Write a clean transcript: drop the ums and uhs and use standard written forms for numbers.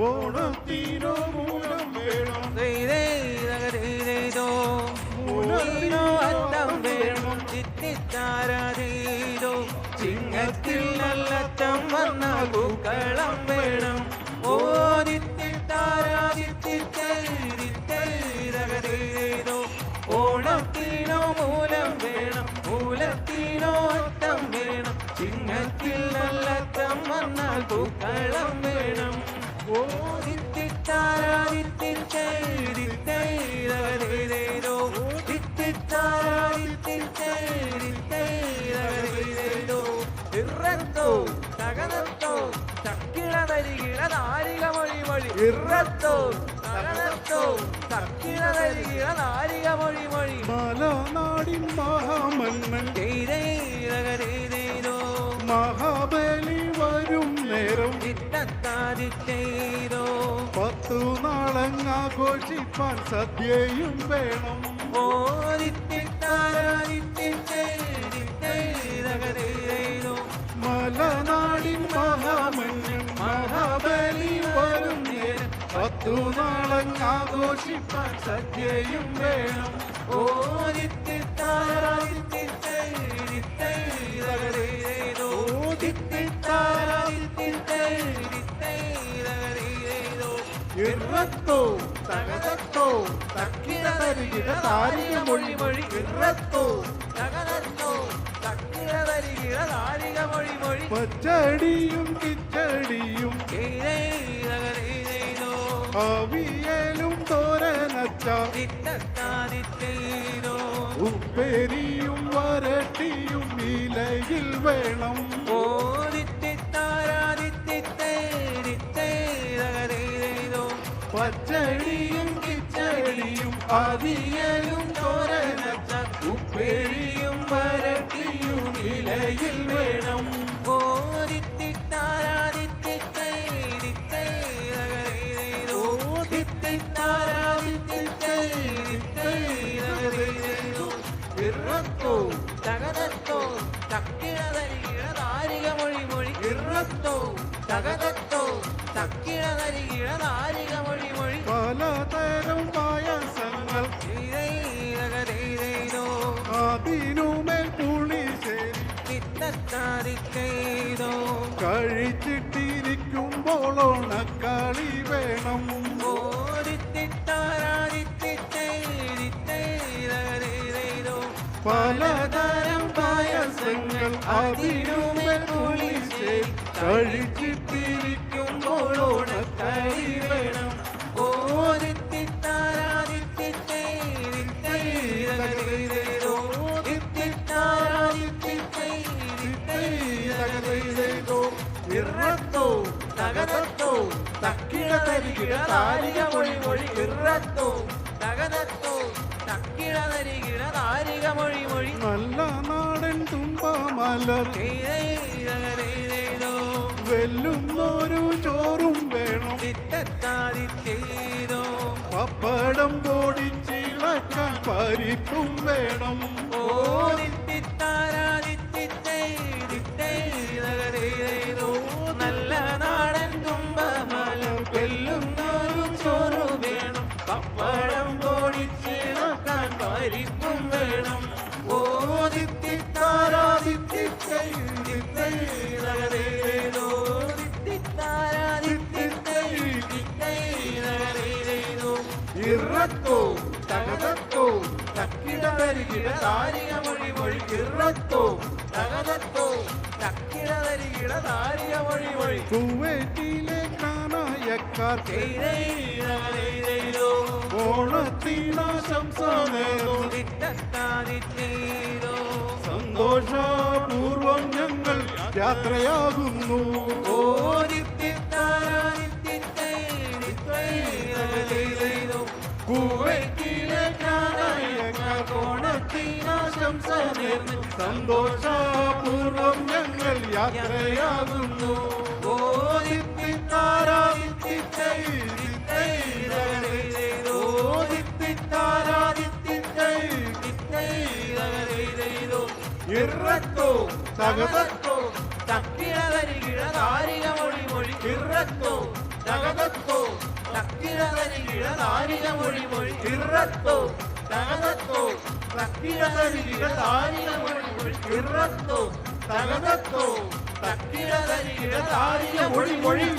ഓണത്തിനോ മൂലം വേണം അത്തം വേണം ചിത്തിത്താരാതീരോ ചിങ്ങത്തിൽ നല്ലത്തം വന്ന പൂക്കളം വേണം ഓ ദിത്തിത്താരാതിത്തിത്തൈതോ ഓണത്തിനോ മൂലം വേണം മൂലത്തിനോ അത്തം വേണം ചിങ്ങത്തിൽ നല്ലത്തം വന്ന പൂക്കളം വേണം ഓ ദിത്തിത്താരാതിത്തിത്തൈതൈതോ ഇറത്തോ തകതത്തോ തക്കിളതരികിള മൊഴി മൊഴി ഇറത്തോ തകതത്തോ തക്കിളതരികിള മൊഴി മലനാടിൻ മഹാമന്നൻ മഹാബലി വരും നേരം ചിത്തത്താതിത്തൈതോ 10 നാളങ്ങാഘോഷിപ്പാൻ സദ്യയും വേണം ഓ ദിത്തിത്താരാതിത്തിത്തൈതോ മലനാടിൻ മഹാമന്നൻ മഹാബലി വരും നേരം 10 നാളങ്ങാഘോഷിപ്പാൻ സദ്യയും വേണം ഓ ദിത്തിത്താരാതിത്തിത്തൈതോ ഇറത്തോ തകതത്തോ തക്കിടതരികിട താരിക മൊഴി മൊഴി ഇറത്തോ തകതത്തോ തക്കിളതരികിള മൊഴി മൊഴി പച്ചടിയും കിച്ചടിയും അവിയലും തോരനച്ച ചിത്തത്താതിത്തൈതോ ഉപ്പേരിയും വരട്ടിയും ഇലയിൽ വേണം ഓ ദിത്തിത്താരാതിത്തിത്തൈതോ പച്ചടിയും കിച്ചടിയും അവിയലും തോരനച്ച ഉപ്പേരിയും വരട്ടിയും ഇലയിൽ വേണം ഓ ദിത്തിത്താരാതിത്തിത്തൈതോ ഇറത്തോ തകതത്തോ തക്കിളതരികിള മൊഴി മൊഴി ഇറത്തോ തകതത്തോ തക്കിളതരികിള മൊഴി മൊഴി പലതരം പായസങ്ങൾ അതിനുമേൽ പുളിശ്ശേരി ചിത്തത്താതിത്തൈതോ കഴിച്ചിട്ടിരിക്കുമ്പോൾ ഓണക്കളി വേണം ഓ ദിത്തിത്താരാതിത്തിത്തൈതോ പലതരം പായസങ്ങൾ അതിനുമേൽ പുളിശ്ശേരി കഴിച്ചിട്ടിരിക്കുമ്പോൾ ഓണക്കളി വേണം ഓ ദിത്തിത്താരാതിത്തിത്തൈതോ ഇറത്തോ തകതത്തോ തക്കിളതരികിള മൊഴി മൊഴി ഇറത്തോ തകതത്തോ തക്കിളതരികിള മൊഴി മൊഴി നല്ല നാടൻ തുമ്പമലർ വെല്ലുന്നൊരു ചോറും വേണം ചിത്തത്താതിത്തൈതോ പപ്പടം പൊടിച്ചിളക്കാൻ പരിപ്പും വേണം ഓ ദിത്തിത്താരാതിത്തിത്തൈതോ നല്ല നാടൻ തുമ്പമല വെല്ലുന്നൊരു ചോറ് വേണം പപ്പടം പൊടിച്ചിളക്കാൻ പരിപ്പും വേണം ഓ ദിത്തിത്താരാതിത്തിത്തൈതോ ഇറത്തോ തകതത്തോ തക്കിടതരികിട താരിക മൊഴി മൊഴി ഇറത്തോ തകതത്തോ തക്കിടതരികിട താരിക മൊഴി മൊഴി കുവൈറ്റിലെ കാനായക്കാർ ചെയ്തോ ഓണത്തിനാശംസ നേർന്നു ചിത്തത്താതിത്തൈതോ സന്തോഷപൂർവം ഞങ്ങൾ യാത്രയാകുന്നു ഓ ദിത്തിത്താരാതിത്തിത്തൈതോ കുവൈറ്റിലെ കാനായക്കാർ ഓണത്തിനാശംസ നേർന്നു സന്തോഷപൂർവം ഞങ്ങൾ യാത്രയാകുന്നു ഓ ദിത്തിത്താരാതിത്തിത്തൈതോ ഇറത്തോ തകതത്തോ തക്കിടതരികിട താരിക മൊഴി മൊഴി ഇറത്തോ തകതത്തോ തക്കിടതരികിട താരിക മൊഴി മൊഴി ഇറത്തോ തകതത്തോ തക്കിടതരികിട താരിക മൊഴി മൊഴി ഇറത്തോ തകതത്തോ തക്കിടതരികിട താരിക മൊഴി മൊഴി